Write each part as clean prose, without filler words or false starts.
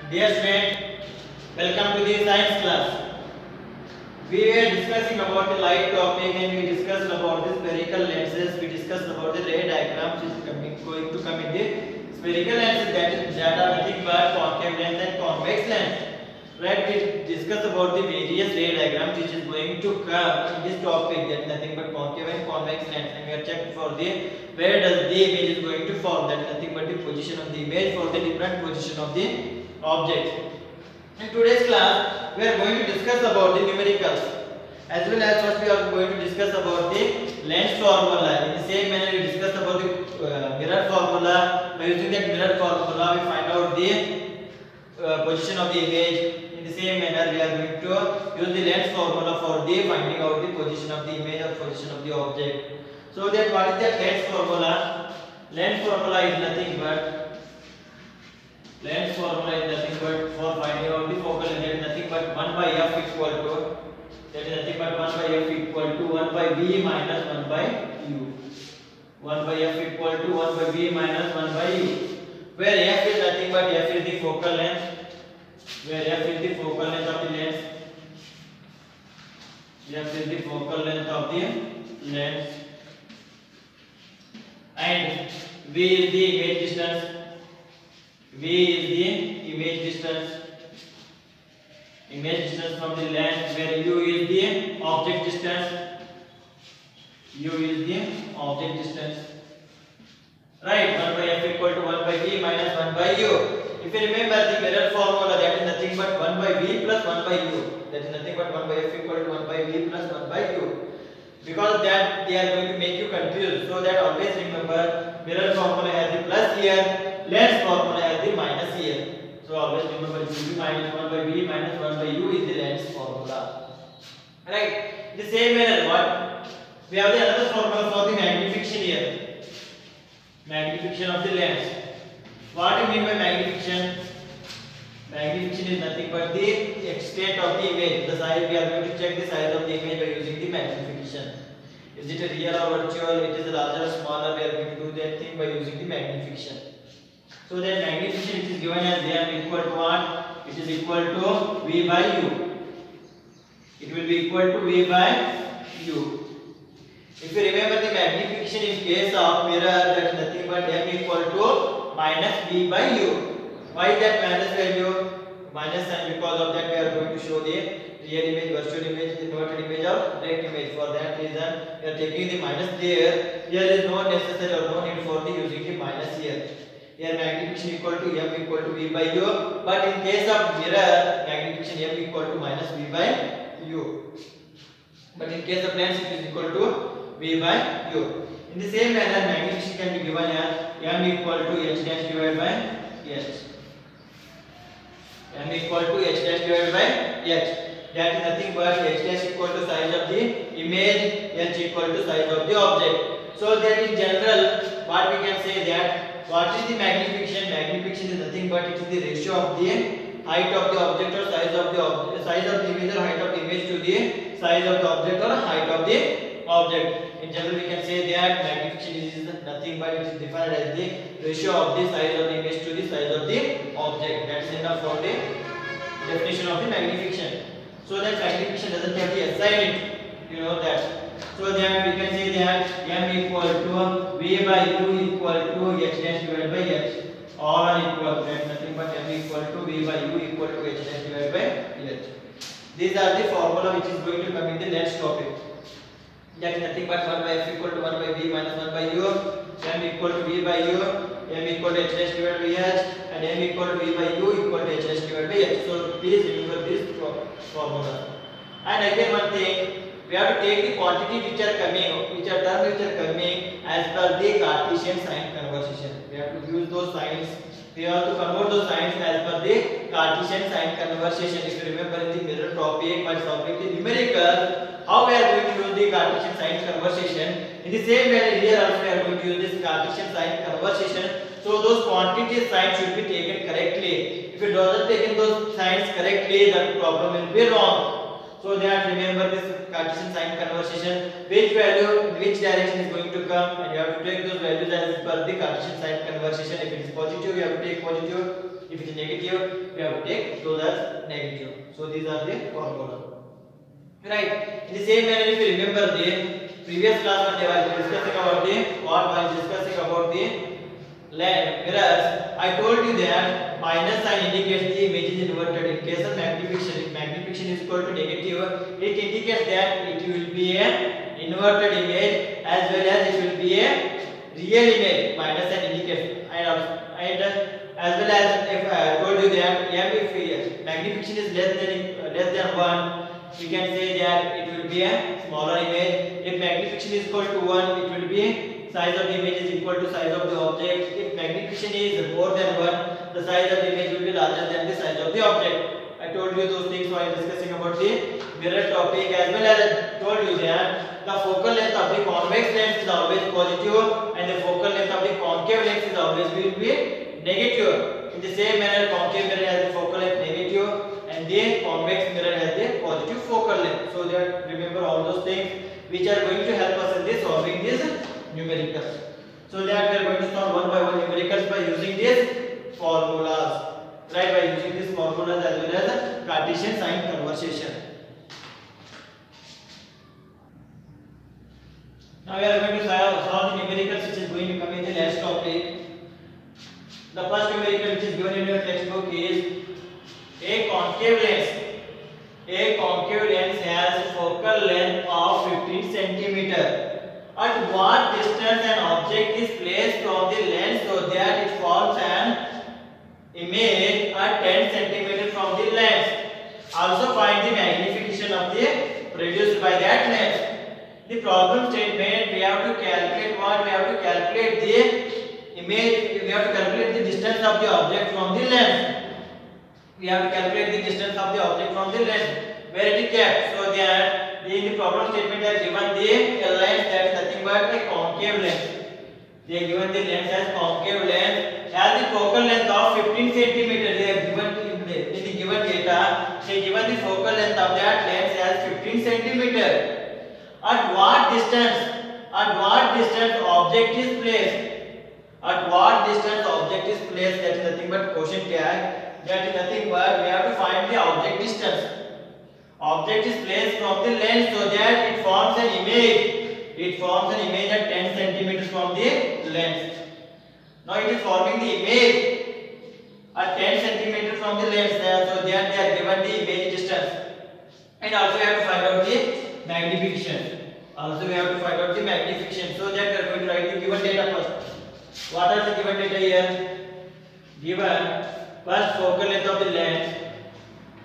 Dear student, welcome to the science class. We were discussing about the light topic and we discussed about the spherical lenses. We discussed about the ray diagram which is going to come in the spherical lenses that are nothing but concave lens and convex lens. Right? We discussed about the various ray diagrams which is going to come in this topic, that nothing but concave and convex lens, and we are checked for the where does the image is going to form, that is nothing but the position of the image for the different position of the objects. In today's class, we are going to discuss about the numericals, as well as first we are going to discuss about the lens formula. In the same manner, we discuss about the mirror formula. By using that mirror formula, we find out the position of the image. In the same manner, we are going to use the lens formula for the finding out the position of the image or position of the object. So that what is that lens formula? Lens formula is nothing but for finding out the focal length, that is nothing but 1 by f equal to, that is nothing but 1 by f equal to 1 by v minus 1 by u. 1 by f equal to 1 by v minus 1 by u, where f is nothing but f is the focal length, where f is the focal length of the lens, f is the focal length of the lens, and v is the image distance. V is the image distance from the lens, where u is the object distance. Right, 1 by f equal to 1 by v minus 1 by u. If you remember the mirror formula, that is nothing but 1 by v plus 1 by u. That is nothing but 1 by f equal to 1 by v plus 1 by u. Because that they are going to make you confused, so that always remember mirror formula has the plus here, lens formula has the minus here. So always remember it will be minus 1 by v minus 1 by u is the lens formula. Right? In the same manner, what we have the another formula for the magnification here. Magnification of the lens. What do you mean by magnification? Magnification is nothing but the extent of the image. The size, we are going to check the size of the image by using the magnification. Is it a real or virtual? It is larger or smaller? We are going to do that thing by using the magnification. So that magnification which is given as m equal to what? It is equal to v by u. It will be equal to v by u. If you remember the magnification in case of mirror, that is nothing but m equal to minus v by u. Why is that minus value? Minus sign, because of that we are going to show the real image, virtual image, inverted image or direct image. For that reason, we are taking the minus there. Here is no necessary or no need for the using the minus here. Here magnification equal to m equal to v by u. But in case of mirror, magnification m equal to minus v by u. But in case of lens, it is equal to v by u. In the same manner, magnification can be given as m equal to h dash divided by h. M equal to h dash divided by h. That is nothing but h dash equal to size of the image, h equal to size of the object. So that in general, what we can say that what is the magnification? Magnification is nothing but it is the ratio of the height of the object or size of the object, size of the image or height of the image to the size of the object or height of the object. In general, we can say that magnification is nothing but it is defined as the ratio of the size of the image to the size of the object. That's enough for the definition of the magnification. So that magnification doesn't have the assignment, you know that. So then we can say that m equal to v by u equal to h dash divided by h. All are equal. That's nothing but m equal to v by u equal to h dash divided by h. These are the formula which is going to come in the next topic. That is nothing but 1 by f equal to 1 by v minus 1 by u, m equal to v by u, m equal to h dash divided by h, and m equal to v by u equal to h dash divided by h. So please remember this formula. And again one thing, we have to take the quantity which are coming, which are terms which are coming as per the Cartesian sign conversion. We have to use those signs. We have to convert those signs as per the Cartesian sign conversion. If you remember in the mirror topic by solving the numerical, how we are going to use the Cartesian sign conversion. In the same way here also we are going to use this Cartesian sign conversion. So those quantity signs should be taken correctly. If you doesn't taken those signs correctly, the problem will be wrong. So that remember this Cartesian sign conversion, which value in which direction is going to come, and you have to take those values as per the Cartesian sign conversion. If it is positive, you have to take positive. If it is negative, we have to take those as negative. So these are the formula. Right. In the same manner, if you remember the previous class when they were discussing about the mirrors, I told you that minus sign indicates the image is inverted. In case of magnification, if magnification is equal to negative, it indicates that it will be an inverted image as well as it will be a real image. Minus sign indicates, and as well as if I told you that if magnification is less than 1, we can say that it will be a smaller image. If magnification is equal to 1, it will be size of the image is equal to size of the object. If magnification is more than 1, the size of the image will be larger than the size of the object. I told you those things while discussing about the mirror topic, as well as I told you that the focal length of the convex lens is always positive and the focal length of the concave lens is always will be negative. In the same manner, concave mirror has the focal length negative and the convex mirror has the positive focal length. So that remember all those things which are going to help us in this solving these numericals. So that we are going to solve one by one numericals by using these formulas. Right, by using these formulas as well as Cartesian sign conversion. Now we are going to solve the numericals which is going to come in the last topic. The first numerical which is given in your textbook is a concave lens. A concave lens has focal length of 15 centimeter. At what distance an object is placed from the lens so that it forms an image at 10 centimeter from the lens. Also find the magnification of the produced by that lens. The problem statement, we have to calculate what? We have to calculate the image, we have to calculate the distance of the object from the lens. We have to calculate the distance of the object from the lens, where it is kept. So that in the problem statement they are given the lens that is nothing but a concave lens. They are given the lens as concave lens has the focal length of 15 centimeter. They are given in the given data. They are given the focal length of that lens as 15 centimeter. At what distance? At what distance object is placed? At what distance object is placed? That is nothing but question tag. That is nothing but we have to find the object distance. Object is placed from the lens so that it forms an image. It forms an image at 10 centimeters from the lens. Now it is forming the image at 10 centimeters from the lens there, so that they are given the image distance. And also we have to find out the magnification. Also we have to find out the magnification. So that we are going to write the given data first. What are the given data here? Given first focal length of the lens.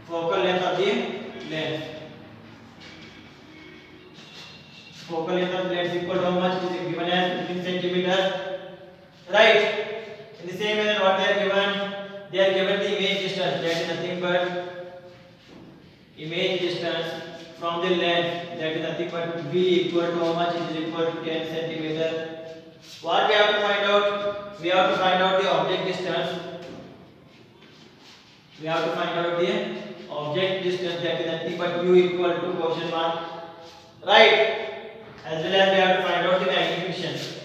Focal length of the lens. Focal length of the lens equal to how much? It is given as 15 centimeters. Right. In the same manner, what they are given? They are given the image distance. That is nothing but image distance from the lens. That is nothing but V equal to how much? It is equal to 10 centimeters. What we have to find out? We have to find out the object distance. We have to find out the object distance. That is nothing but U equal to question mark. Right. As well as we have to find out the magnification.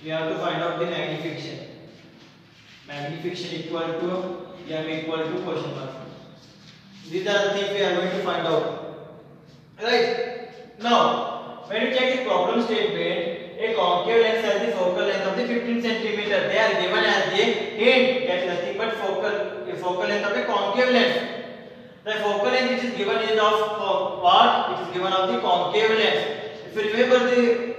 We have to find out the magnification. Magnification equal to M equal to question mark. These are the things we are going to find out. Right. Now, when you check the problem statement, a concave lens has the focal length of the 15 centimeter. They are given as the hint that is nothing but focal length of a concave lens. The focal length which is given is of what? It is given of the concave lens. If you remember the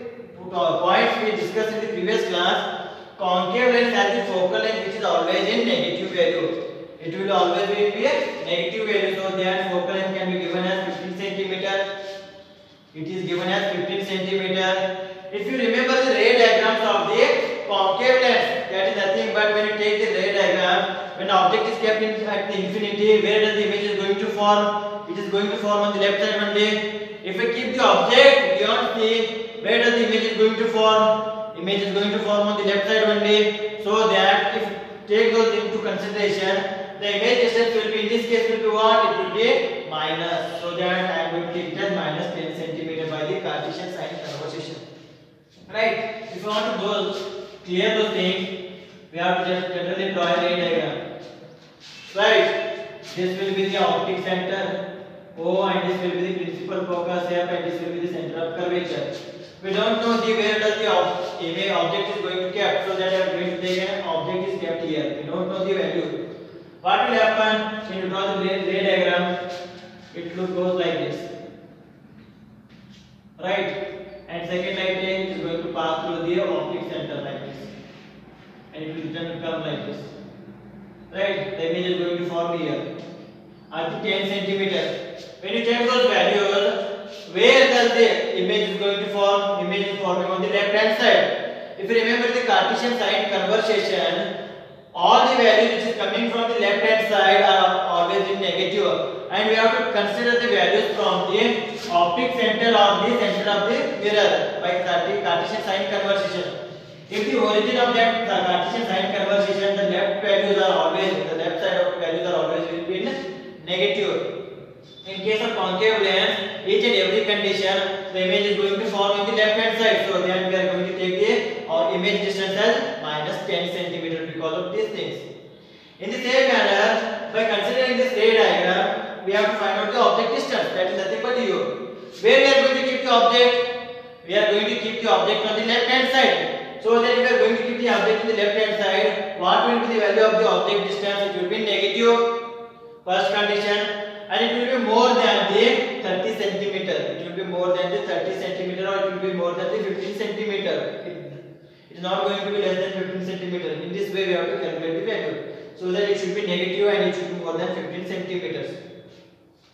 points we discussed in the previous class, concave lens has the focal length which is always in negative value. It will always be a negative value, so that focal length can be given as 15 centimeter. It is given as 15 centimeter. If you remember the ray diagrams of the concave lens, that is nothing but when you take the ray diagram, when object is kept at the infinity, where does the image is going to form? It is going to form on the left side only. If we keep the object beyond C, where does the image is going to form? Image is going to form on the left side only. So that if take those into consideration, the image distance will be, in this case will be what? It will be minus. So that I am going to take it as minus 10 centimeter by the Cartesian sign conversion. Right? If you want to clear those things, we have to just generally draw a ray diagram. right? This will be the optic center O, and this will be the principal focus F, and this will be the center of curvature. We don't know where does the object is going to kept, so that we are going to take an object is kept here. We don't know the value. What will happen when you draw the ray diagram? It goes like this, right? And second light ray is going to pass through the optic center like this, and it will return come like this, right? The image is going to form here at 10 centimeters. When you check those values, where does the image is going to form? Image is forming on the left hand side. If you remember the Cartesian sign conversation, all the values which is coming from the left hand side are always in negative, and we have to consider the values from the optic center or the center of the mirror by Cartesian sign conversation. If the origin of that Cartesian sign conversation, the left values are always, the left side of values are always will be in negative. In case of concave lens, each and every condition, the image is going to form on the left hand side. So then we are going to take the image distance as minus 10 centimeter because of these things. In the same manner, by considering this ray diagram, we have to find out the object distance. That is nothing but u. Where we are going to keep the object? We are going to keep the object on the left hand side. So then if we are going to keep the object on the left hand side, what will be the value of the object distance? It will be negative. First condition. And it will be more than the 30 centimeter. It will be more than the 30 centimeter, or it will be more than the 15 centimeter. It is not going to be less than 15 centimeter. In this way, we have to calculate the value. So that it should be negative and it should be more than 15 centimeters.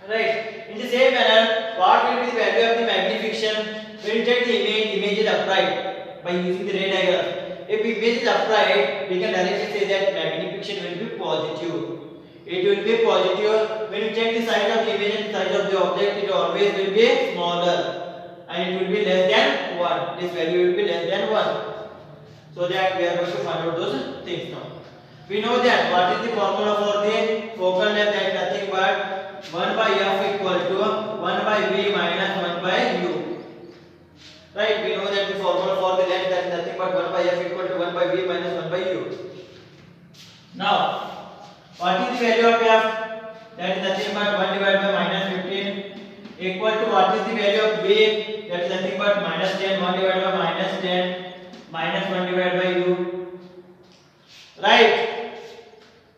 Right. In the same manner, what will be the value of the magnification? When you take the image is upright by using the ray diagram. If image is upright, we can directly say that magnification will be positive. It will be positive. When you check the size of the image and the size of the object, it always will be smaller, and it will be less than 1. This value will be less than 1. So that we are going to find out those things now. We know that what is the formula for the focal length? That is nothing but 1 by f equal to 1 by v minus 1 by u. Right? We know that the formula for the length, that is nothing but 1 by f equal to 1 by v minus 1 by u. Now, what is the value of f? That is nothing but 1 divided by minus 15 equal to what is the value of v? That is nothing but minus 10. 1 divided by minus 10 minus 1 divided by u. Right?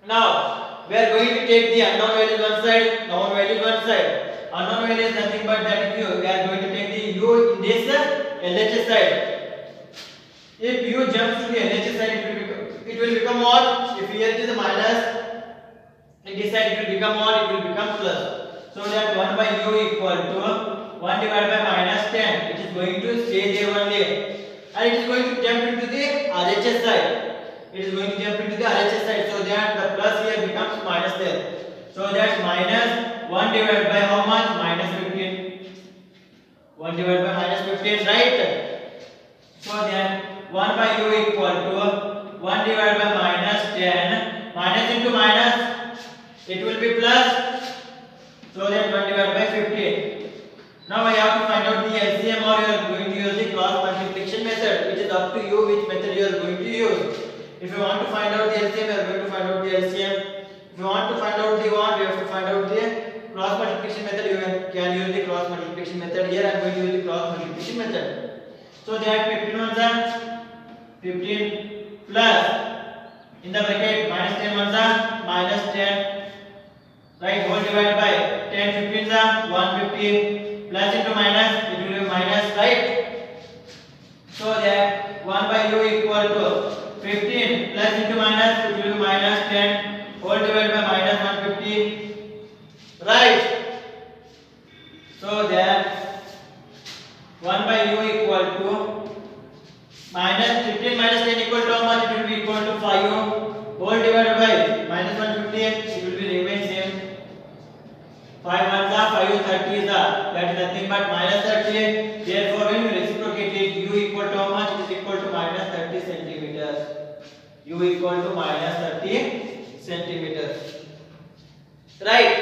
Now, we are going to take the unknown values one side, known values one side. Unknown value is nothing but that u. We are going to take the u in this LHS side. If u jumps to the LHS side, it will become what? If here it is a minus, in this side it will become what? It will become plus. So that 1 by u equal to 1 divided by minus 10. It is going to stay there only. And it is going to jump into the RHS side. It is going to jump into the RHS side. So that the plus here becomes minus there. So that's minus 1 divided by how much? Minus 15. 1 divided by minus 15, right? So then 1 by u equal to 1 divided by minus 10. Minus into minus, it will be plus. So that 1 divided by 15. Now I have to find out the LCM, or you are going to use the cross multiplication method. It is up to you which method you are going to use. If you want to find out the LCM, you are going to find out the LCM. If you want to find out the what, you have to find out the cross multiplication method. You can use the cross multiplication method. Here I am going to use the cross multiplication method. So that 15 ones are 15 plus in the bracket minus 10 ones are minus 10, right? Whole divided by 10 15s are 150. Plus into minus, it will be minus, right? So that 1 by u equal to 15 plus into minus, it will be minus 10 whole divided by minus 150, right? So that 1 by u equal to minus 15 minus 10 equal to how much? It will be equal to 5 whole divided by minus 150, it will be remain same. 5 ones are 5 30s are, that is nothing but minus 30. Therefore, when you reciprocate it, u equal to how much? It is equal to minus 30 centimeters. U equal to minus 30 centimeters. Right?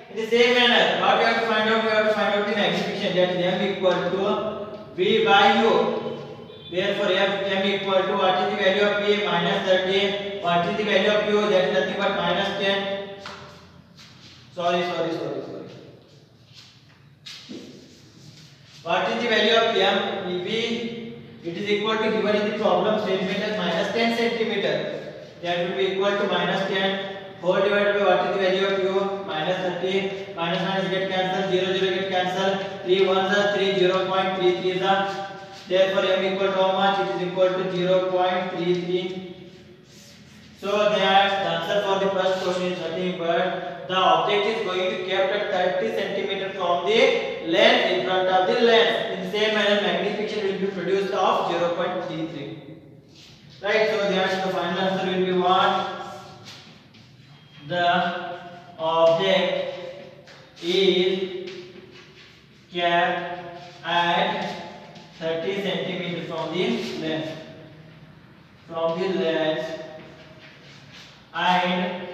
In the same manner, what we have to find out? We have to find out the magnification, that is m equal to v by u. Therefore, m equal to what is the value of v? Minus 30. What is the value of u? That is nothing but minus 10. Sorry. What is the value of MV? It is equal to, given in the problem statement, as minus 10 centimeter. That will be equal to minus 10 whole divided by what is the value of U? Minus 30. Minus get cancelled. 0 get cancelled. 3 ones are 3. 0.33 is the. Therefore M equal to how much? It is equal to 0.33. So that the answer for the first question is nothing but the object is going to kept at 30 centimeter from the length in front of the lens. In the same manner, magnification will be produced of 0.33. Right. So that's the final answer will be what? The object is kept at 30 centimeter from the lens. And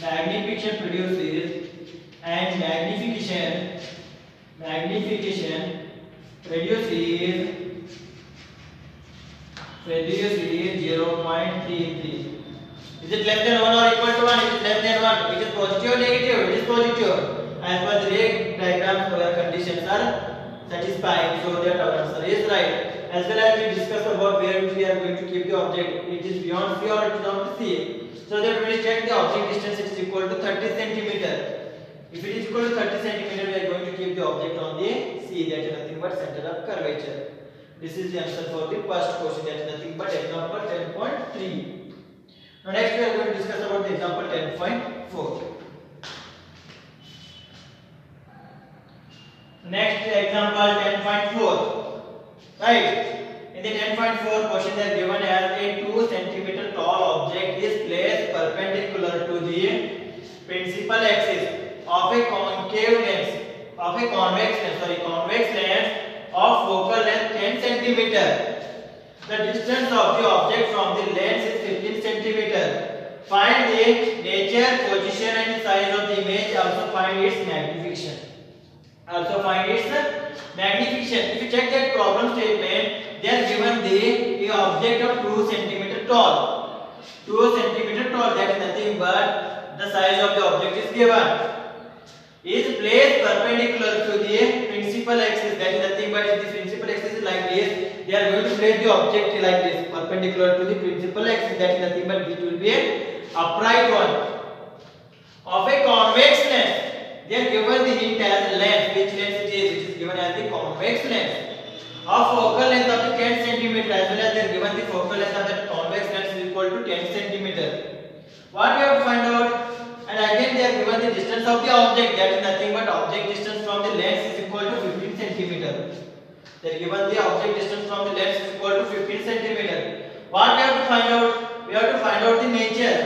magnification produces 0.33. Is it less than 1 or equal to 1? It is less than 1. It is positive or negative? It is positive. As per the ray diagram, our conditions are satisfying. So that our answer is right. As well as we discussed about where we are going to keep the object. It is beyond C or it is on the C. So that we will check the object distance. It is equal to 30 centimeter. If it is equal to 30 centimeter, we are going to keep the object on the C. That is nothing but center of curvature. This is the answer for the first question. That is nothing but example 10.3. Now next we are going to discuss about the example 10.4. Next example 10.4. Right. In the 10.4 question they are given as a 2 centimeter tall object is placed perpendicular to the principal axis of a convex lens of focal length 10 centimeter. The distance of the object from the lens is 15 centimeter. Find the nature, position and size of the image. Also find its magnification. If you check that problem statement, they are given the object of 2 centimeter tall. 2 centimeter tall, that is nothing but the size of the object is given. Is placed perpendicular to the principal axis. That is nothing but if the principal axis is like this, they are going to place the object like this, perpendicular to the principal axis. That is nothing but it will be an upright one. Of a convex lens, they are given the hint as length. Which lens it is? It is given as the convex lens. Of focal length of the 10 centimeter, as well as they are given the focal length of the convex lens is equal to 10 centimeter. What we have to find out? And again they are given the distance of the object. That is nothing but object distance from the lens is equal to 15 centimeter. They are given the object distance from the lens is equal to 15 centimeter. What we have to find out? We have to find out the nature.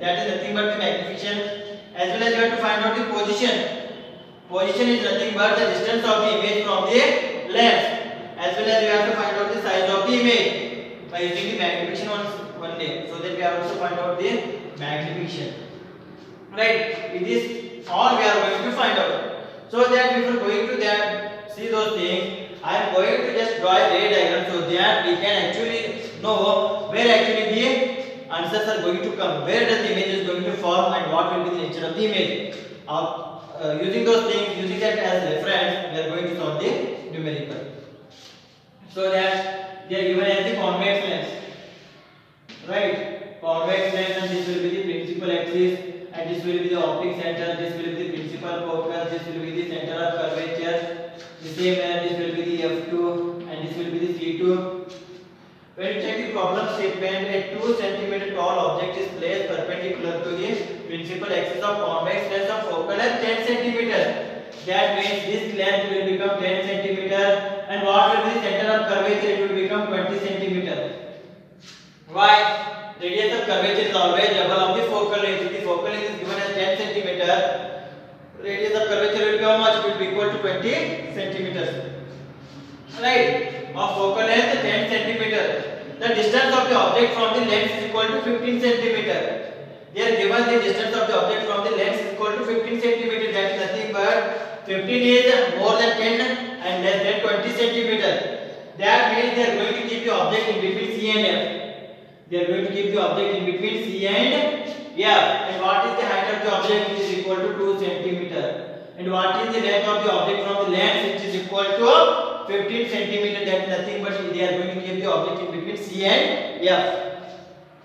That is nothing but the magnification. As well as we have to find out the position. Position is nothing but the distance of the image from the lens. As well as we have to find out the size of the image by using the magnification only. So that we have also find out the magnification. Right? It is all we are going to find out. So that before going to that, see those things, I am going to just draw a ray diagram so that we can actually know where actually the answers are going to come, where does the image is going to form and what will be the nature of the image. Using those things, using that as reference, we are going to solve the numerical. So that they are given as the convex lens, right? Convex lens, and this will be the principal axis, and this will be the optic center, this will be the principal focus, this will be the center of curvature. The same way, this will be the F2 and this will be the C2. When you check the problem statement, a 2 centimeter tall object is placed perpendicular to the principal axis of convex lens of focal length 10 centimeter. That means this length will become 10 centimeter, and what will be the center of curvature? It will become 20 centimeter. Why? Radius of curvature is always double of the focal length. If the focal length is given as 10 centimeter, radius of curvature will be how much? It will be equal to 20 centimeters. Right? Of focal length 10 centimeter. The distance of the object from the lens is equal to 15 centimeter. They are given the distance of the object from the lens is equal to 15 centimeter. That is nothing but 15 is more than 10 and less than 20 centimeter. That means they are going to keep the object in between C and F. They are going to keep the object in between C and f. And what is the height of the object? It is equal to 2 centimeter. And what is the length of the object from the lens? It is equal to 15 centimeter. That is nothing but they are going to give the object in between C and F.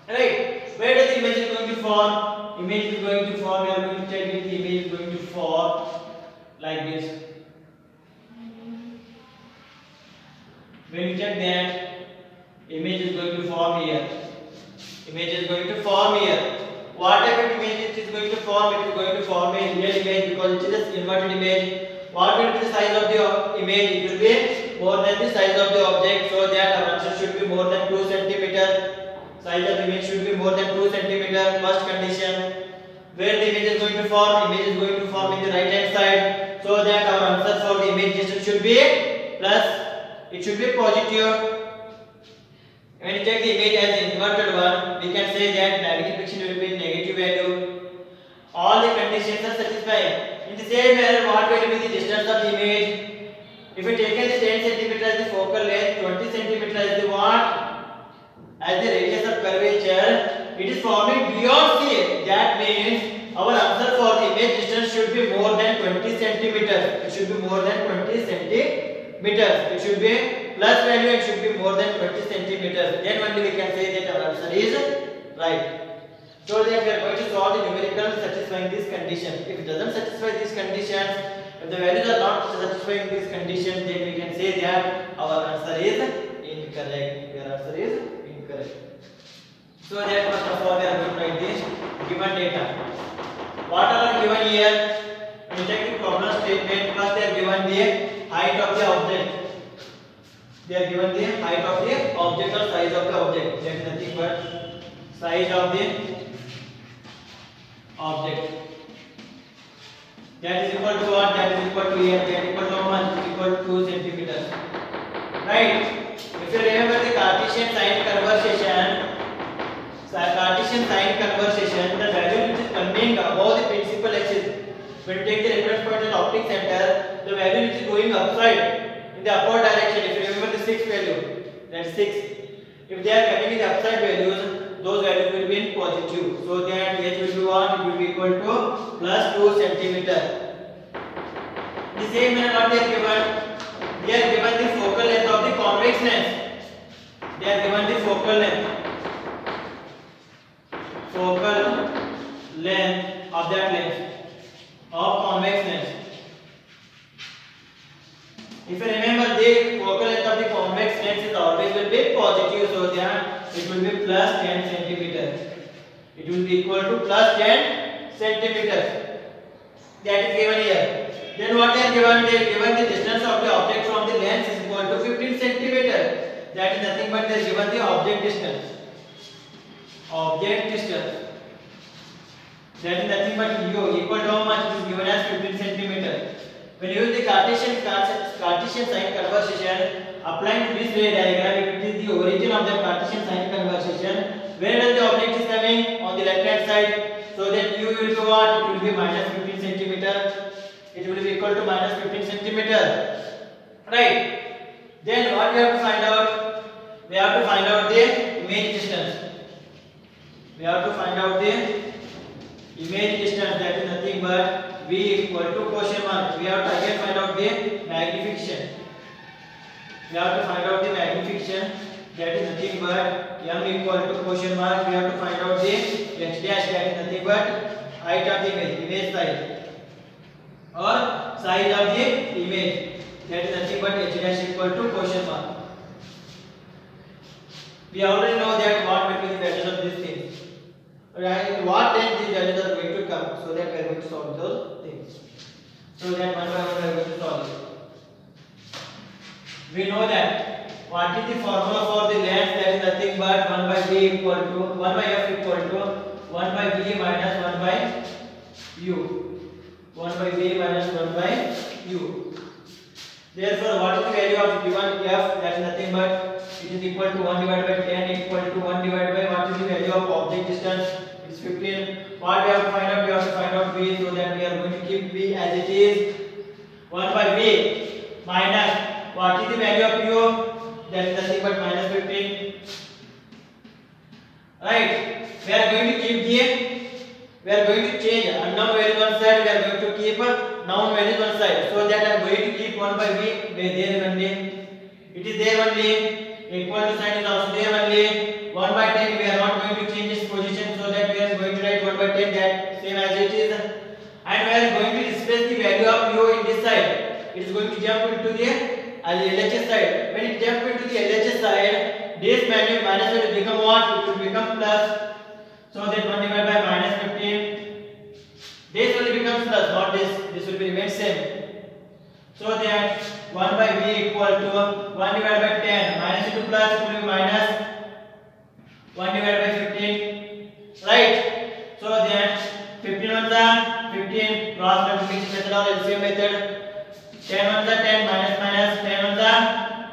Right? Where does the image is going to form? Image is going to form. We are going to check if the image is going to form like this. When you check that, image is going to form here. Image is going to form here. What type of image it is going to form? It is going to form a real image because it is an inverted image. What will be the size of the image? It will be more than the size of the object, so that our answer should be more than 2 centimeter. Size of the image should be more than 2 centimeter. First condition. Where the image is going to form? Image is going to form in the right hand side, so that our answer for the image distance should be plus. It should be positive. When you take the image as an inverted one, we can say that magnification will be negative value. All the conditions are satisfied. In the same manner, what will be the distance of the image? If we take the 10 cm as the focal length, 20 cm as the what? As the radius of curvature, it is forming beyond C. That means our answer for the image distance should be more than 20 centimeters. It should be more than 20 centimeters. It should be plus value. It should be more than 20 centimeters. Then only we can say that our answer is right. So that we are going to solve the numerical satisfying this condition. If it doesn't satisfy these conditions, if the values are not satisfying these conditions, then we can say that our answer is incorrect. Your answer is incorrect. So that first of all we are going to write this given data. What are given here? When you check the problem statement, first they are given the height of the object. They are given the height of the object or size of the object. That is nothing but size of the object. That is equal to what? That is equal to here. That is equal to how much? It is equal to 2 centimeters. Right? If you remember the Cartesian sign conversation, the value which is coming above the principal axis. When you take the reference point as optic center, the value which is going upside in the upward direction. If you remember the 6 value, that's 6. If they are coming in the upside values, those values will be in positive. So that h will be what? It will be equal to plus 2 centimeter. The same manner what they are given. They are given the focal length of the convex lens. They are given the focal length. Focal length of that lens. Of convex lens. If you remember, the focal length of the convex lens is always will be positive, so then it will be plus 10 centimeters. It will be equal to plus 10 centimeters. That is given here. Then what they are given? They are given the distance of the object from the lens is equal to 15 centimeters. That is nothing but they are given the object distance. Object distance. That is nothing but u equal to how much? It is given as 15 centimeters. When you use the Cartesian sign conversation, applying to this ray diagram, it is the origin of the Cartesian sign conversation. Where does the object is coming? On the left hand side. So that u will be what? It will be minus 15 centimeter. It will be equal to minus 15 centimeter. Right? Then what we have to find out? We have to find out the image distance. We have to find out the image distance. That is nothing but v equal to question mark. We have to again find out the magnification. We have to find out the magnification. That is nothing but m equal to question mark. We have to find out the h dash. That is nothing but height of the image size, or size of the image. That is nothing but h dash equal to question mark. We already know that what will be the values of these things. Right? What then these values are going to come, so that we are going to solve those things. So that one by one we are going to solve it. We know that what is the formula for the length? That is nothing but 1 by v equal to 1 by f equal to 1 by v minus 1 by u. 1 by v minus 1 by u. Therefore, what is the value of given f? That is nothing but it is equal to 1 divided by 10 equal to 1 divided by what is the value of object distance? It is 15. What we have to find out? We have to find out v, so that we are going to keep v as it is. 1 by v minus what is the value of u? That is nothing but minus 15. Right? We are going to keep the we are going to change unknown value one side, we are going to keep known value one side, so that I am going to keep 1 by v there only. It is there only. Equal to sign is also there only. 1 by 10 we are not going to change its position, so that we are going to write 1 by 10 that same as it is, and we are going to displace the value of u in this side. It is going to jump into the LHS side. When it jump into the LHS side, this value minus will become what? It will become plus. So that 1 divided by minus 15. This will become plus, not this. This will be remain same. So that 1 by v equal to 1 divided by 10 minus into plus, it will be minus 1 divided by 15. Right? So that 15 ones are 15, cross multiplication method or LCM method. 10 ones are 10, minus minus 10 ones are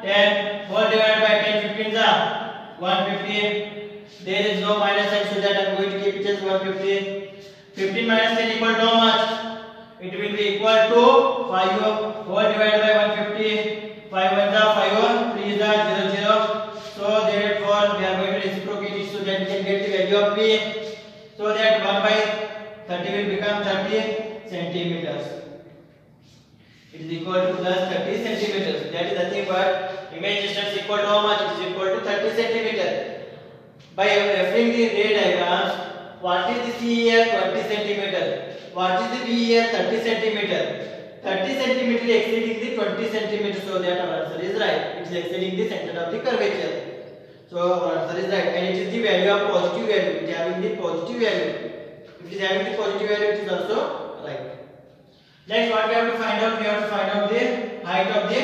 10, whole divided by 10, 15 are 150. There is no minus sign, so that I am going to keep it as 150. 15 minus 10 equal to how much? It will be equal to 5 whole divided by 150. 5 ones are 5, 3 is 0, 0. So therefore we are going to reciprocate it, so that we can get the value of p. So that 1 by 30 will become 30 centimeters. It is equal to plus 30 centimeters. That is nothing but image distance equal to how much? It is equal to 30 centimeters. By referring the ray diagrams, what is the C here? 20 centimeter. What is the B here? 30 centimeter. 30 centimeter exceeding the 20 centimeter, so that our answer is right. It is exceeding the center of the curvature. So our answer is right, and it is the value of positive value. It is having the positive value. If it is having the positive value, it is also right. Next, what we have to find out? We have to find out the height of the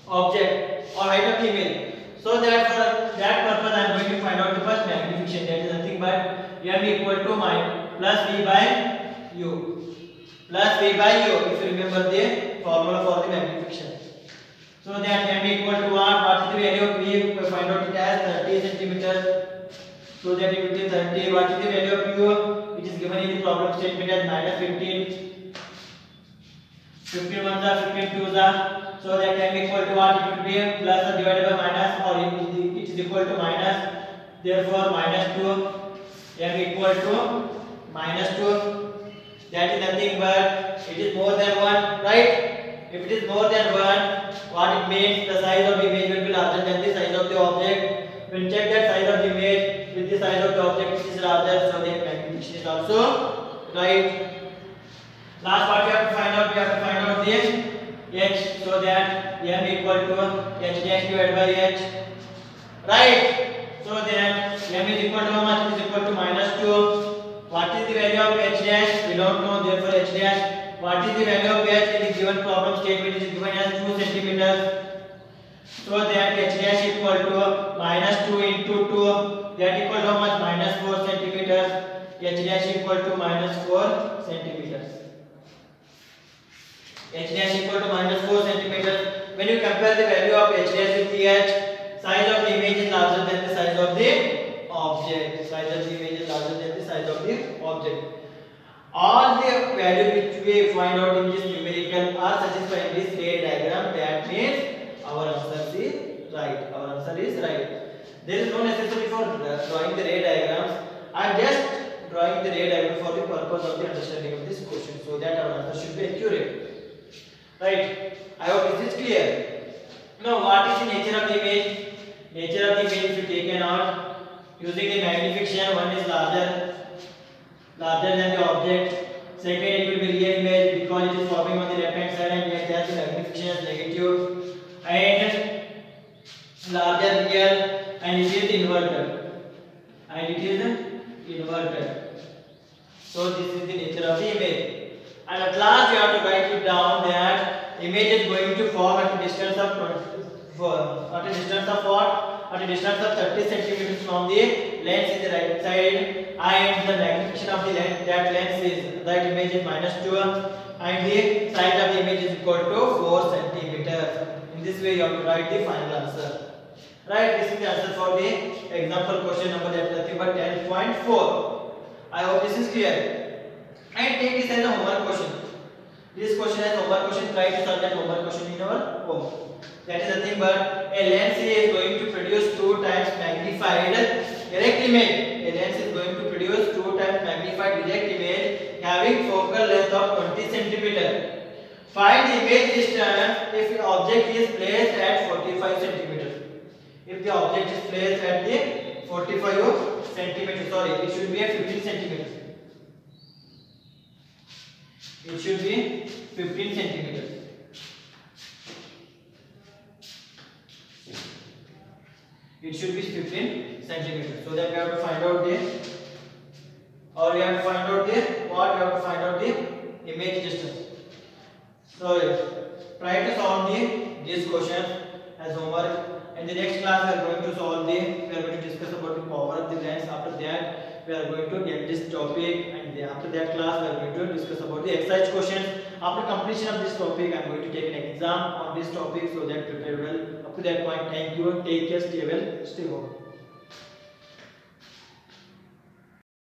object or height of the image. So that for that purpose, I am going to find out the first magnification. That is nothing but m equal to plus v by u. Plus v by u. If you remember the formula for the magnification. So that m equal to what? What is the value of v? We find out it as 30 centimeters. So that it will be 30. What is the value of u? It is given in the problem statement as minus 15. 15 ones are 15 twos are. So that m equal to what? It will be plus or divided by minus, or it is equal to minus. Therefore minus 2. M equal to minus 2. That is nothing but it is more than 1, right? If it is more than 1, what it means? The size of the image will be larger than the size of the object. When check that size of the image with the size of the object, which is larger, so that magnification is also right. Last part we have to find out. We have to find out the h, so that m equal to h dash divided by h, right? So then m is equal to how much? It is equal to minus 2. What is the value of h dash? We don't know, therefore h dash. What is the value of h in the given problem statement? It is given as 2 centimeters. So that h dash equal to minus 2 into 2. That equal to how much? Minus 4 centimeters. H dash equal to minus 4 centimeters. H dash equal to minus 4 centimeters. When you compare the value of h dash with the h, size of the image is larger than the size of the object. Size of the image is larger than the size of the object. All the values which we find out in this numerical are satisfied in this ray diagram. That means our answer is right. Our answer is right. There is no necessity for drawing the ray diagrams. I am just drawing the ray diagram for the purpose of the understanding of this question, so that our answer should be accurate. Right? I hope this is clear. Now, what is the nature of the image? Nature of the image, if you taken out using the magnification, one is larger than the object. Second, it will be real image because it is forming on the left hand side, and yet has the magnification as negative. And larger real, and it is inverted. So this is the nature of the image. And at last you have to write it down that image is going to form at a distance of what? At a distance of 30 centimeters from the lens in the right side, and the magnification of the lens, that lens is, that image is minus 2, and the size of the image is equal to 4 centimeters. In this way you have to write the final answer. Right? This is the answer for the example question number, that is nothing but 10.4. I hope this is clear. And take this as a homework question. This question as a homework question. Try to solve that homework question in our home. That is nothing but a lens is going to produce 2 times magnified direct image. A lens is going to produce 2 times magnified identify direct image having focal length of 20 centimeter. Find the image distance if the object is placed at 45 centimeters. If the object is placed at the 45 centimeters, sorry, it should be at 15 centimeters. It should be 15 centimeters. It should be 15 centimeters. So that we have to find out the, or we have to find out the, what we have to find out the image distance. So try to solve these questions as homework. In the next class, we are going to solve we are going to discuss about the power of the lens. After that, we are going to end this topic, and after that class, we are going to discuss about the exercise questions. After completion of this topic, I am going to take an exam on this topic, so that prepare well. Up to that point, thank you. Take care. Stay well. Stay home.